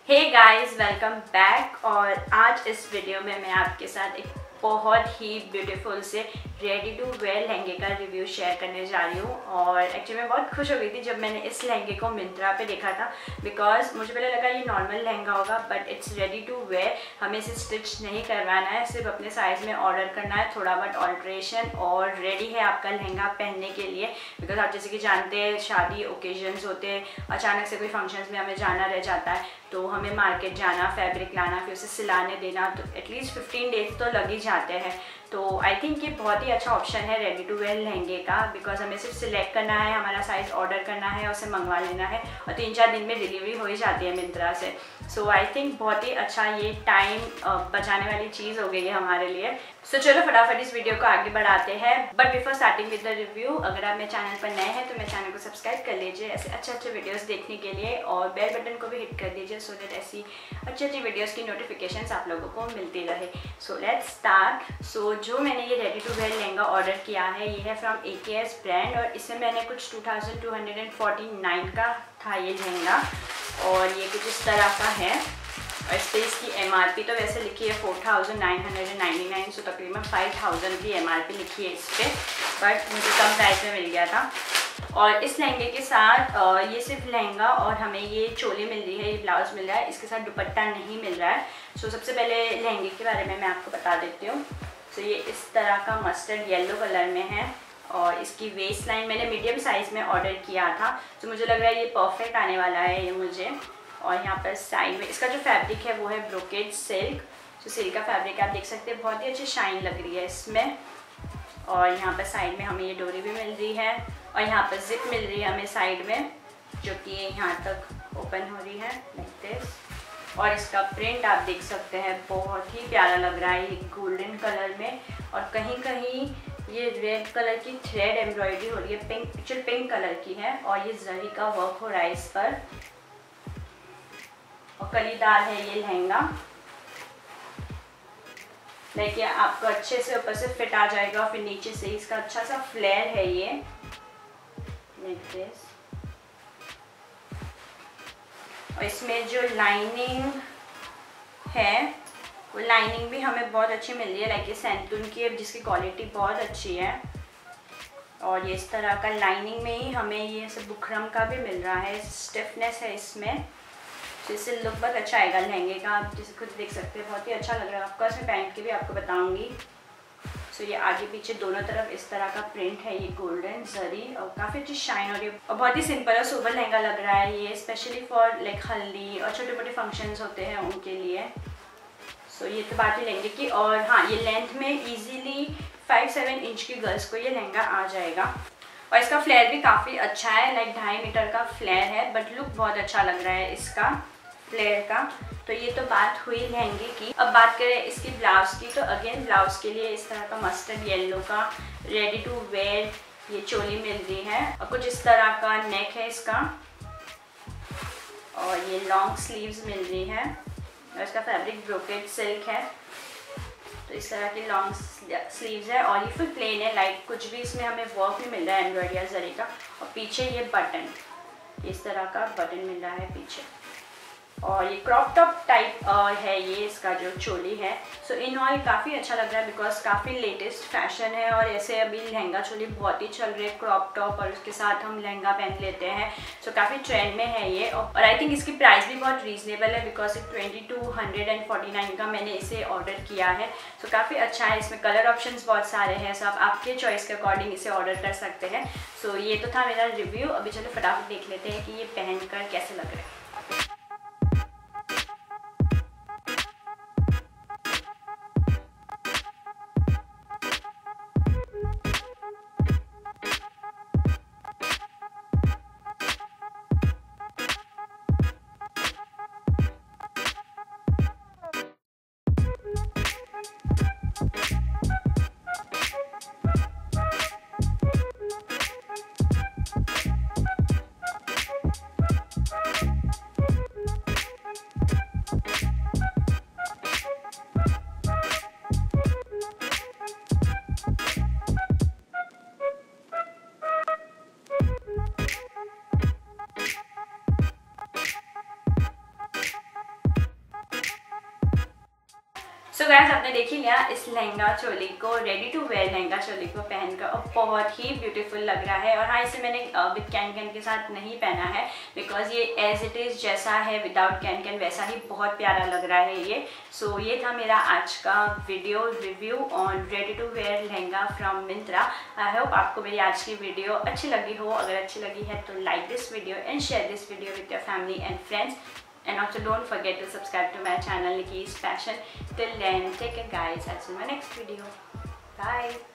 Hey guys, welcome back. और आज इस वीडियो में मैं आपके साथ एक बहुत ही ब्यूटीफुल से रेडी टू वेयर लहंगे का रिव्यू शेयर करने जा रही हूँ। और एक्चुअली मैं बहुत खुश हो गई थी जब मैंने इस लहंगे को मिंत्रा पे देखा था, बिकॉज मुझे पहले लगा ये नॉर्मल लहंगा होगा, but it's ready to wear. हमें इसे स्टिच नहीं करवाना है, सिर्फ अपने साइज़ में ऑर्डर करना है, थोड़ा बहुत ऑल्ट्रेशन और रेडी है आपका लहंगा पहनने के लिए। बिकॉज आप जैसे कि जानते हैं, शादी ओकेजन्स होते हैं, अचानक से कोई फंक्शंस में हमें जाना रह जाता है, तो हमें मार्केट जाना, फैब्रिक लाना, फिर उसे सिलाने देना, तो एटलीस्ट 15 डेज तो लग ही जाते हैं। तो आई थिंक ये बहुत ही अच्छा ऑप्शन है रेडी टू वेयर लहंगे का, बिकॉज हमें सिर्फ सिलेक्ट करना है, हमारा साइज़ ऑर्डर करना है, उसे मंगवा लेना है और 3-4 दिन में डिलीवरी हो ही जाती है मिंत्रा से। सो आई थिंक बहुत ही अच्छा ये टाइम बचाने वाली चीज़ हो गई है हमारे लिए। सो चलो फटाफट इस वीडियो को आगे बढ़ाते हैं। But before starting with the review, अगर आप मेरे चैनल पर नए हैं तो मेरे चैनल को सब्सक्राइब कर लीजिए ऐसे अच्छे वीडियोस देखने के लिए, और बेल बटन को भी हिट कर दीजिए सो दैट ऐसी अच्छी वीडियोस की नोटिफिकेशंस आप लोगों को मिलती रहे। So let's start. सो जो मैंने ये ready to wear lehenga order किया है, ये है फ्रॉम AKS ब्रांड, और इसमें मैंने कुछ 2249 का था ये लहंगा, और ये कुछ इस तरह का है। और इस पर इसकी MRP तो वैसे लिखी है 4999, सो तकरीबन 5000 की MRP लिखी है इस पर, बट मुझे कम प्राइस में मिल गया था। और इस लहंगे के साथ ये सिर्फ लहंगा और हमें ये चोली मिल रही है, ये ब्लाउज मिल रहा है, इसके साथ दुपट्टा नहीं मिल रहा है। सो सबसे पहले लहंगे के बारे में मैं आपको बता देती हूँ। सो ये इस तरह का मस्टर्ड येलो कलर में है, और इसकी वेस्ट लाइन मैंने मीडियम साइज़ में ऑर्डर किया था, तो मुझे लग रहा है ये परफेक्ट आने वाला है ये मुझे। और यहाँ पर साइड में इसका जो फैब्रिक है वो है ब्रोकेड सिल्क, जो सिल्क का फैब्रिक आप देख सकते हैं, बहुत ही अच्छी शाइन लग रही है इसमें। और यहाँ पर साइड में हमें ये डोरी भी मिल रही है, और यहाँ पर जिप मिल रही है हमें साइड में, जो कि यहाँ तक ओपन हो रही है लाइक दिस। और इसका प्रिंट आप देख सकते हैं, बहुत ही प्यारा लग रहा है, ये गोल्डन कलर में, और कहीं कहीं ये रेड कलर की थ्रेड एम्ब्रॉयडरी हो रही है, एक्चुअल पिंक कलर की है, और ये जरी का वर्क हो रहा है इस पर, और कलीदार है ये लहंगा। देखिए आपको अच्छे से ऊपर से फिट आ जाएगा, फिर नीचे से इसका अच्छा सा फ्लेयर है ये लाइक दिस। और इसमें जो लाइनिंग है वो लाइनिंग भी हमें बहुत अच्छी मिल रही है, लाइक ये सैंतून की है, जिसकी क्वालिटी बहुत अच्छी है। और ये इस तरह का लाइनिंग में ही हमें ये सब बुकरम का भी मिल रहा है, स्टिफनेस है इसमें, तो इससे लुक बहुत अच्छा आएगा लहंगे का। आप जैसे खुद देख सकते हैं, बहुत ही अच्छा लग रहा है। आपका इसमें पहन के भी आपको बताऊंगी। सो ये आगे पीछे दोनों तरफ इस तरह का प्रिंट है, ये गोल्डन जरी, और काफ़ी अच्छी शाइन हो रही है, और बहुत ही सिंपल और सोबर लहंगा लग रहा है ये, स्पेशली फॉर लाइक हल्दी और छोटे मोटे फंक्शंस होते हैं उनके लिए। सो ये तो बात ही लहंगे की। और हाँ, ये लेंथ में ईजीली 5-7 इंच की गर्ल्स को ये लहंगा आ जाएगा। और इसका फ्लेयर भी काफ़ी अच्छा है, लाइक 2.5 मीटर का फ्लेयर है, बट लुक बहुत अच्छा लग रहा है इसका फ्लेयर का। तो ये तो बात हुई लहंगे की। अब बात करें इसकी ब्लाउज की, तो अगेन ब्लाउज के लिए इस तरह का मस्टर्ड येलो का रेडी टू वेयर ये चोली मिल रही है, और कुछ इस तरह का नेक है इसका, और ये लॉन्ग स्लीव्स मिल रही है, और इसका फैब्रिक ब्रोकेड सिल्क है, तो इस तरह की लॉन्ग स्लीव्स है, और ये फुल प्लेन है, लाइक कुछ भी इसमें हमें वर्क नहीं मिल रहा है एम्ब्रॉयडरी या जरी का। और पीछे ये बटन, इस तरह का बटन मिल रहा है पीछे, और ये क्रॉप टॉप टाइप है ये इसका जो चोली है। सो इन ऑल काफ़ी अच्छा लग रहा है, बिकॉज काफ़ी लेटेस्ट फैशन है, और ऐसे अभी लहंगा चोली बहुत ही चल रही है, क्रॉप टॉप और उसके साथ हम लहंगा पहन लेते हैं। सो काफ़ी ट्रेंड में है ये, और आई थिंक इसकी प्राइस भी बहुत रीजनेबल है, बिकॉज 2249 का मैंने इसे ऑर्डर किया है। सो काफ़ी अच्छा है, इसमें कलर ऑप्शंस बहुत सारे हैं, सो आप आपके चॉइस के अकॉर्डिंग इसे ऑर्डर कर सकते हैं। सो ये तो था मेरा रिव्यू। अभी चलो फटाफट देख लेते हैं कि ये पहनकर कैसे लग रहा है। गाइस आपने देख ही लिया इस लहंगा चोली को, ready to wear lehenga choli को पहनकर, और बहुत ही ब्यूटीफुल लग रहा है। और हाँ, इसे मैंने विद कैन कैन के साथ नहीं पहना है बिकॉज ये एज इट इज़ जैसा है विदाउट कैन कैन वैसा ही बहुत प्यारा लग रहा है ये। सो ये था मेरा आज का video review on ready to wear lehenga from Myntra. I hope आपको मेरी आज की वीडियो अच्छी लगी हो। अगर अच्छी लगी है तो like this video and share this video with your family and friends, and also don't forget to subscribe to my channel Nikita's Fashion. Till then, take care guys, I'll see you in my next video. Bye.